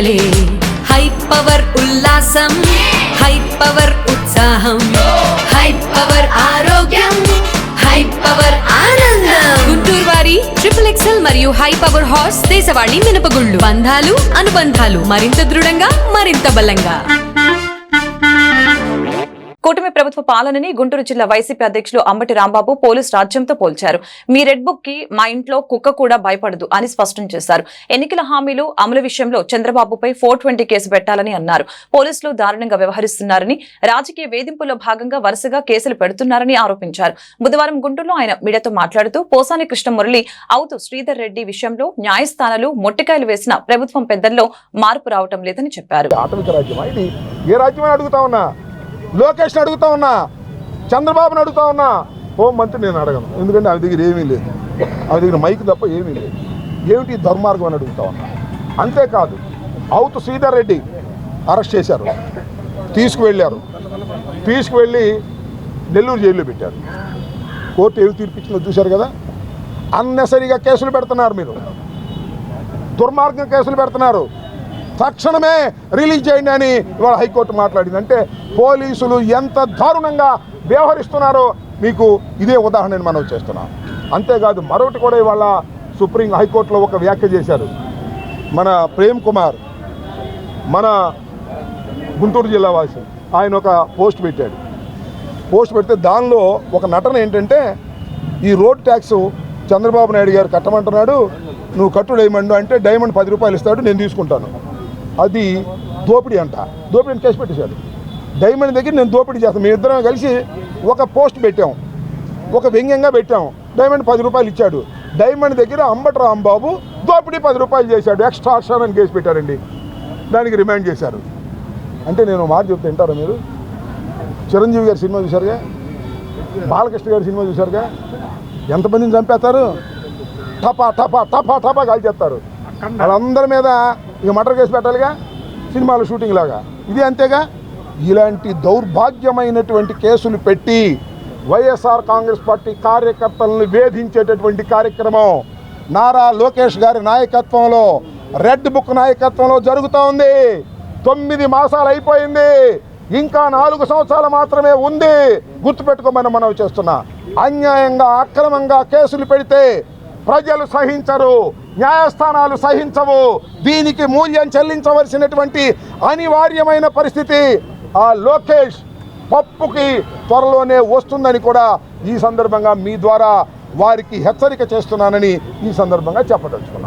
పండగలే high power ఉల్లాసం high power ఉత్సాహం high power ఆరోగ్యం హై పవర్ ఆనందం గుంటూరు వారి XXL మరియు హై పవర్ హార్స్ దేశవాళీ మినపగుళ్ళు బంధాలు అనుబంధాలు మరింత దృఢంగా మరింత బలంగా. కూటమి ప్రభుత్వ పాలనని గుంటూరు జిల్లా వైసీపీ అధ్యక్షులు అంబటి రాంబాబు పోలీస్ రాజ్యంతో పోల్చారు. మీ రెడ్ బుక్ కి మా ఇంట్లో కుక్క కూడా భయపడదు అని స్పష్టం చేశారు. ఎన్నికల హామీలు అమలు విషయంలో చంద్రబాబుపై 420 కేసు పెట్టాలని అన్నారు. పోలీసులు దారుణంగా వ్యవహరిస్తున్నారని, రాజకీయ వేధింపుల్లో భాగంగా వరుసగా కేసులు పెడుతున్నారని ఆరోపించారు. బుధవారం గుంటూరులో ఆయన మీడియాతో మాట్లాడుతూ పోసాని కృష్ణమురళి, అవుతు శ్రీధర్ రెడ్డి విషయంలో న్యాయస్థానాలు మొట్టికాయలు వేసిన ప్రభుత్వం పెద్దల్లో మార్పు రావటం లేదని చెప్పారు. లోకేష్ని అడుగుతా ఉన్నా, చంద్రబాబుని అడుగుతా ఉన్నా, హోం మంత్రి నేను అడగను. ఎందుకంటే ఆమె దగ్గర ఏమీ లేదు, ఆమె దగ్గర మైక్ తప్ప ఏమీ లేదు. ఏమిటి దుర్మార్గం అని అడుగుతా ఉన్నా. అంతేకాదు, అవుతు శ్రీధర్ రెడ్డి అరెస్ట్ చేశారు, తీసుకువెళ్ళి నెల్లూరు జైల్లో పెట్టారు. కోర్టు ఏమి తీర్పిచ్చిందో చూశారు కదా. అన్నెసరిగా కేసులు పెడుతున్నారు, మీరు దుర్మార్గం కేసులు పెడుతున్నారు. తక్షణమే రిలీజ్ చేయండి అని ఇవాళ హైకోర్టు మాట్లాడింది. అంటే పోలీసులు ఎంత దారుణంగా వ్యవహరిస్తున్నారో మీకు ఇదే ఉదాహరణ మనం చేస్తున్నాం. అంతేకాదు, మరొకటి కూడా ఇవాళ సుప్రీం హైకోర్టులో ఒక వ్యాఖ్య చేశారు. మన ప్రేమ్ కుమార్, మన గుంటూరు జిల్లా వాసి, ఆయన ఒక పోస్ట్ పెడితే దానిలో ఒక నటన ఏంటంటే, ఈ రోడ్ ట్యాక్స్ చంద్రబాబు నాయుడు గారు కట్టమంటున్నాడు, నువ్వు కట్టు డైమండ్ అంటే డైమండ్ 10 రూపాయలు ఇస్తాడు, నేను తీసుకుంటాను. అది దోపిడీ అంట. దోపిడీని కేసు పెట్టేశాడు. డైమండ్ దగ్గర నేను దోపిడీ చేస్తాను. మేము ఇద్దరం కలిసి ఒక పోస్ట్ పెట్టాం, ఒక వ్యంగ్యంగా పెట్టాం. డైమండ్ 10 రూపాయలు ఇచ్చాడు. డైమండ్ దగ్గర అంబటి రాంబాబు దోపిడీ 10 రూపాయలు చేశాడు. ఎక్స్ట్రా ఆక్షన్ అని కేసు పెట్టారండి. దానికి రిమాండ్ చేశారు. అంటే నేను మాట చెప్తే వింటారా మీరు? చిరంజీవి గారి సినిమా చూశారుగా, బాలకృష్ణ గారి సినిమా చూశారుగా, ఎంతమందిని చంపేస్తారు? టపా టపా టపా టపా కాల్ చేస్తారు. వాళ్ళందరి మీద ఇక మర్డర్ కేసు పెట్టాలిగా, సినిమాల షూటింగ్ లాగా. ఇది అంతేగా. ఇలాంటి దౌర్భాగ్యమైనటువంటి కేసులు పెట్టి వైఎస్ఆర్ కాంగ్రెస్ పార్టీ కార్యకర్తలను వేధించేటటువంటి కార్యక్రమం నారా లోకేష్ గారి నాయకత్వంలో, రెడ్ బుక్ నాయకత్వంలో జరుగుతూ ఉంది. 9 మాసాలు అయిపోయింది, ఇంకా 4 సంవత్సరాలు మాత్రమే ఉంది. గుర్తుపెట్టుకోమని మనం చేస్తున్నా. అన్యాయంగా అక్రమంగా కేసులు పెడితే ప్రజలు సహించరు, న్యాయస్థానాలు సహించవు. దీనికి మూల్యం చెల్లించవలసినటువంటి అనివార్యమైన పరిస్థితి ఆ లోకేష్ పప్పుకి త్వరలోనే వస్తుందని కూడా ఈ సందర్భంగా మీ ద్వారా వారికి హెచ్చరిక చేస్తున్నానని ఈ సందర్భంగా చెప్పదలుచుకున్నాను.